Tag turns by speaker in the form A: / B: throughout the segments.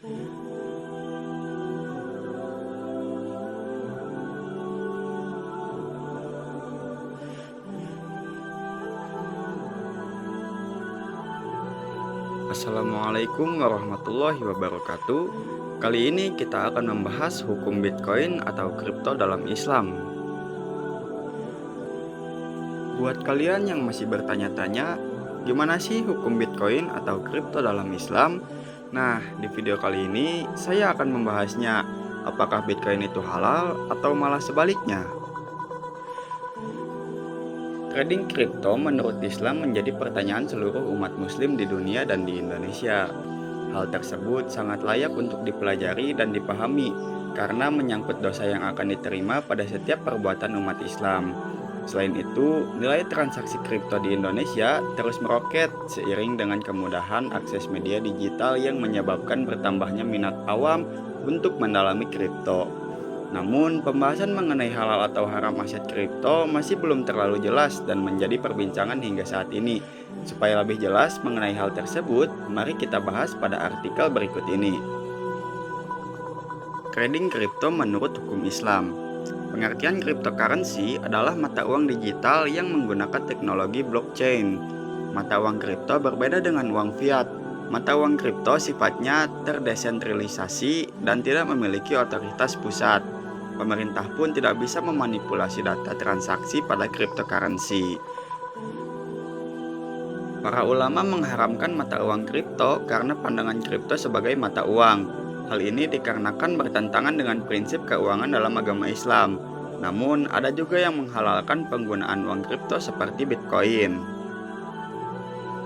A: Assalamualaikum warahmatullahi wabarakatuh. Kali ini kita akan membahas hukum Bitcoin atau kripto dalam Islam. Buat kalian yang masih bertanya-tanya, gimana sih hukum Bitcoin atau kripto dalam Islam? Nah, di video kali ini saya akan membahasnya, apakah Bitcoin itu halal atau malah sebaliknya. Trading kripto menurut Islam menjadi pertanyaan seluruh umat muslim di dunia dan di Indonesia. Hal tersebut sangat layak untuk dipelajari dan dipahami karena menyangkut dosa yang akan diterima pada setiap perbuatan umat Islam. Selain itu, nilai transaksi kripto di Indonesia terus meroket seiring dengan kemudahan akses media digital yang menyebabkan bertambahnya minat awam untuk mendalami kripto. Namun, pembahasan mengenai halal atau haram aset kripto masih belum terlalu jelas dan menjadi perbincangan hingga saat ini. Supaya lebih jelas mengenai hal tersebut, mari kita bahas pada artikel berikut ini. Trading kripto menurut hukum Islam. Pengertian cryptocurrency adalah mata uang digital yang menggunakan teknologi blockchain. Mata uang kripto berbeda dengan uang fiat. Mata uang kripto sifatnya terdesentralisasi dan tidak memiliki otoritas pusat. Pemerintah pun tidak bisa memanipulasi data transaksi pada cryptocurrency. Para ulama mengharamkan mata uang kripto karena pandangan kripto sebagai mata uang. Hal ini dikarenakan bertentangan dengan prinsip keuangan dalam agama Islam. Namun, ada juga yang menghalalkan penggunaan uang kripto seperti Bitcoin.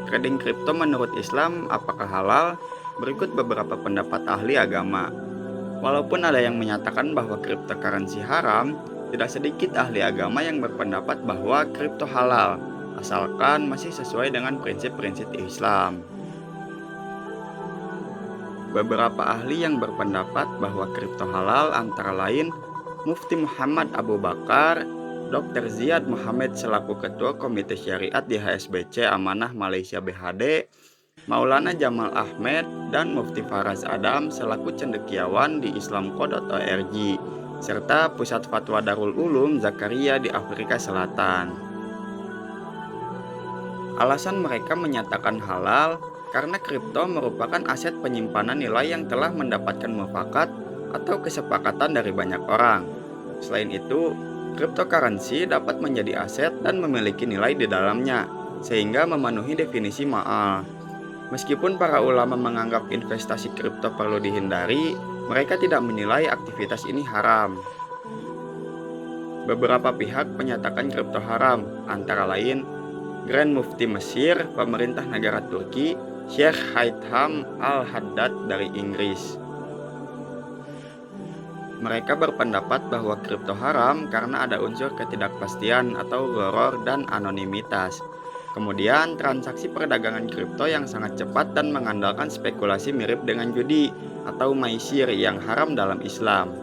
A: Trading kripto menurut Islam apakah halal? Berikut beberapa pendapat ahli agama. Walaupun ada yang menyatakan bahwa cryptocurrency haram, tidak sedikit ahli agama yang berpendapat bahwa kripto halal, asalkan masih sesuai dengan prinsip-prinsip Islam. Beberapa ahli yang berpendapat bahwa kripto halal antara lain Mufti Muhammad Abu Bakar, Dr. Ziyad Muhammad selaku Ketua Komite Syariat di HSBC Amanah Malaysia BHD, Maulana Jamal Ahmed, dan Mufti Faraz Adam selaku cendekiawan di islamco.org, serta Pusat Fatwa Darul Ulum Zakaria di Afrika Selatan. Alasan mereka menyatakan halal karena kripto merupakan aset penyimpanan nilai yang telah mendapatkan mufakat atau kesepakatan dari banyak orang. Selain itu, cryptocurrency dapat menjadi aset dan memiliki nilai di dalamnya, sehingga memenuhi definisi ma'al. Meskipun para ulama menganggap investasi kripto perlu dihindari, mereka tidak menilai aktivitas ini haram. Beberapa pihak menyatakan kripto haram, antara lain Grand Mufti Mesir, pemerintah negara Turki, Sheikh Haitham Al-Haddad dari Inggris. Mereka berpendapat bahwa kripto haram karena ada unsur ketidakpastian atau gharar dan anonimitas. Kemudian, transaksi perdagangan kripto yang sangat cepat dan mengandalkan spekulasi mirip dengan judi atau maisir yang haram dalam Islam.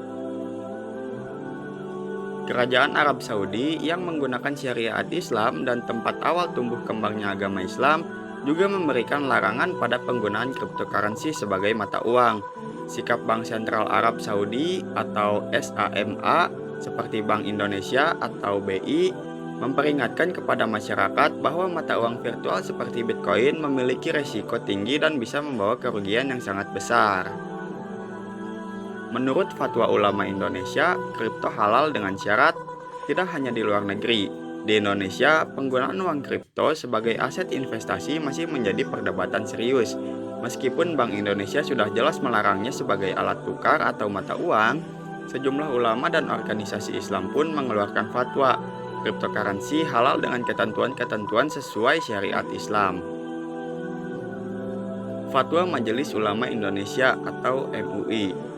A: Kerajaan Arab Saudi yang menggunakan syariat Islam dan tempat awal tumbuh kembangnya agama Islam juga memberikan larangan pada penggunaan cryptocurrency sebagai mata uang. Sikap Bank Sentral Arab Saudi atau SAMA seperti Bank Indonesia atau BI memperingatkan kepada masyarakat bahwa mata uang virtual seperti Bitcoin memiliki resiko tinggi dan bisa membawa kerugian yang sangat besar. Menurut fatwa ulama Indonesia, kripto halal dengan syarat tidak hanya di luar negeri. Di Indonesia, penggunaan uang kripto sebagai aset investasi masih menjadi perdebatan serius. Meskipun Bank Indonesia sudah jelas melarangnya sebagai alat tukar atau mata uang, sejumlah ulama dan organisasi Islam pun mengeluarkan fatwa cryptocurrency halal dengan ketentuan-ketentuan sesuai syariat Islam. Fatwa Majelis Ulama Indonesia atau MUI.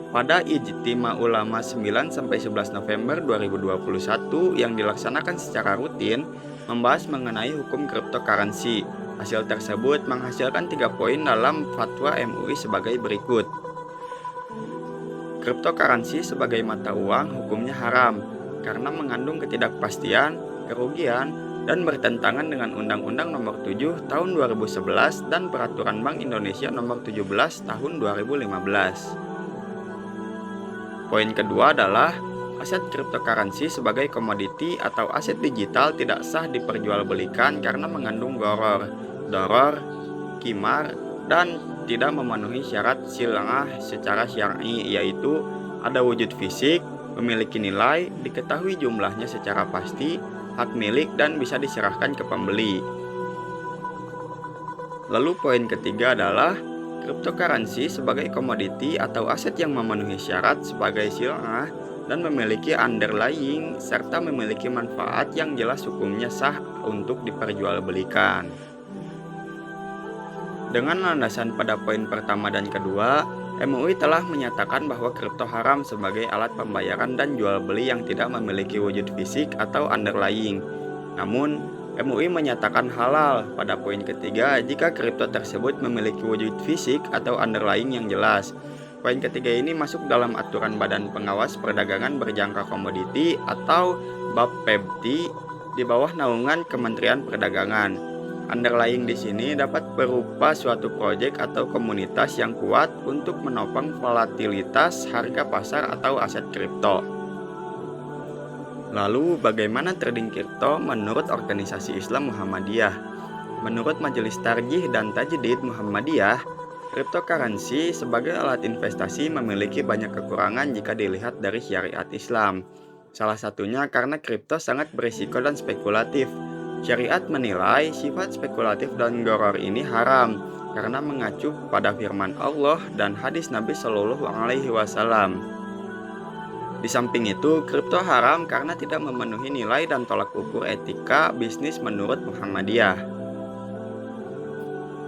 A: Pada Ijtima Ulama 9-11 November 2021 yang dilaksanakan secara rutin, membahas mengenai hukum cryptocurrency. Hasil tersebut menghasilkan 3 poin dalam fatwa MUI sebagai berikut. Cryptocurrency sebagai mata uang hukumnya haram karena mengandung ketidakpastian, kerugian, dan bertentangan dengan Undang-Undang Nomor 7 Tahun 2011 dan Peraturan Bank Indonesia Nomor 17 Tahun 2015. Poin kedua adalah aset cryptocurrency sebagai komoditi atau aset digital tidak sah diperjualbelikan karena mengandung doror, qimar, dan tidak memenuhi syarat silangah secara syar'i, yaitu ada wujud fisik, memiliki nilai, diketahui jumlahnya secara pasti, hak milik, dan bisa diserahkan ke pembeli. Lalu poin ketiga adalah cryptocurrency sebagai komoditi atau aset yang memenuhi syarat sebagai silangah dan memiliki underlying serta memiliki manfaat yang jelas hukumnya sah untuk diperjualbelikan. Dengan landasan pada poin pertama dan kedua, MUI telah menyatakan bahwa kripto haram sebagai alat pembayaran dan jual beli yang tidak memiliki wujud fisik atau underlying. Namun, MUI menyatakan halal pada poin ketiga jika kripto tersebut memiliki wujud fisik atau underlying yang jelas. Poin ketiga ini masuk dalam aturan Badan Pengawas Perdagangan Berjangka Komoditi atau BAPPEBT di bawah naungan Kementerian Perdagangan. Underlying di sini dapat berupa suatu proyek atau komunitas yang kuat untuk menopang volatilitas harga pasar atau aset kripto. Lalu, bagaimana trading kripto menurut organisasi Islam Muhammadiyah? Menurut Majelis Tarjih dan Tajdid Muhammadiyah, cryptocurrency sebagai alat investasi memiliki banyak kekurangan jika dilihat dari syariat Islam. Salah satunya karena kripto sangat berisiko dan spekulatif. Syariat menilai sifat spekulatif dan gharar ini haram karena mengacu pada firman Allah dan hadis Nabi Shallallahu Alaihi Wasallam. Di samping itu, kripto haram karena tidak memenuhi nilai dan tolak ukur etika bisnis menurut Muhammadiyah.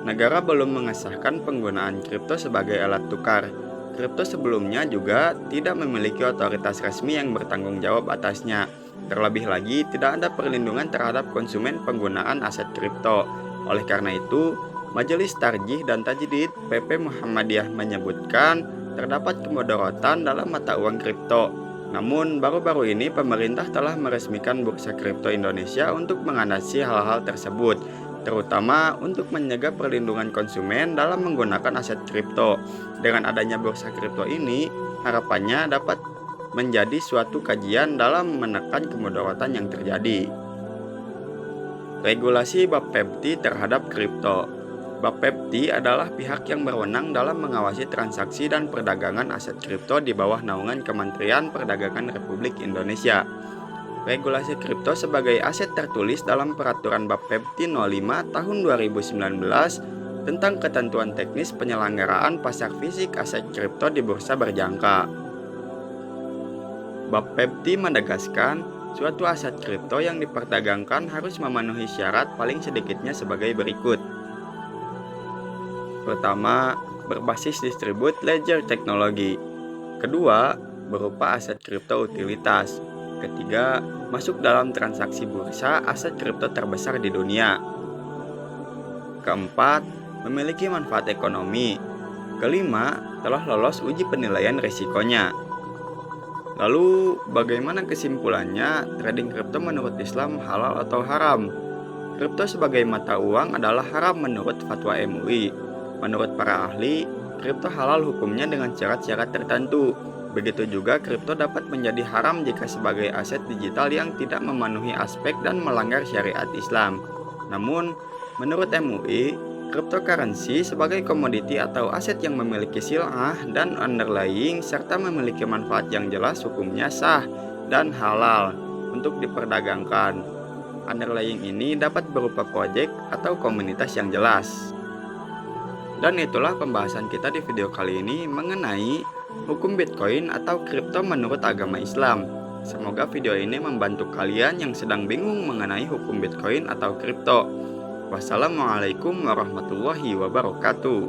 A: Negara belum mengesahkan penggunaan kripto sebagai alat tukar. Kripto sebelumnya juga tidak memiliki otoritas resmi yang bertanggung jawab atasnya. Terlebih lagi, tidak ada perlindungan terhadap konsumen penggunaan aset kripto. Oleh karena itu, Majelis Tarjih dan Tajdid PP Muhammadiyah menyebutkan terdapat kemudaratan dalam mata uang kripto. Namun, baru-baru ini pemerintah telah meresmikan Bursa Kripto Indonesia untuk mengatasi hal-hal tersebut, terutama untuk mencegah perlindungan konsumen dalam menggunakan aset kripto. Dengan adanya Bursa Kripto ini, harapannya dapat menjadi suatu kajian dalam menekan kemudaratan yang terjadi. Regulasi BAPPEBT terhadap kripto. BAPPEBT adalah pihak yang berwenang dalam mengawasi transaksi dan perdagangan aset kripto di bawah naungan Kementerian Perdagangan Republik Indonesia. Regulasi kripto sebagai aset tertulis dalam Peraturan BAPPEBT 05 Tahun 2019 tentang ketentuan teknis penyelenggaraan pasar fisik aset kripto di bursa berjangka. BAPPEBT menegaskan, suatu aset kripto yang diperdagangkan harus memenuhi syarat paling sedikitnya sebagai berikut. Pertama, berbasis distribute ledger teknologi. Kedua, berupa aset kripto utilitas. Ketiga, masuk dalam transaksi bursa aset kripto terbesar di dunia. Keempat, memiliki manfaat ekonomi. Kelima, telah lolos uji penilaian risikonya. Lalu, bagaimana kesimpulannya trading kripto menurut Islam halal atau haram? Kripto sebagai mata uang adalah haram menurut fatwa MUI. Menurut para ahli, kripto halal hukumnya dengan syarat-syarat tertentu. Begitu juga kripto dapat menjadi haram jika sebagai aset digital yang tidak memenuhi aspek dan melanggar syariat Islam. Namun, menurut MUI, cryptocurrency sebagai komoditi atau aset yang memiliki silangah dan underlying serta memiliki manfaat yang jelas hukumnya sah dan halal untuk diperdagangkan. Underlying ini dapat berupa proyek atau komunitas yang jelas. Dan itulah pembahasan kita di video kali ini mengenai hukum Bitcoin atau kripto menurut agama Islam. Semoga video ini membantu kalian yang sedang bingung mengenai hukum Bitcoin atau kripto. Wassalamualaikum warahmatullahi wabarakatuh.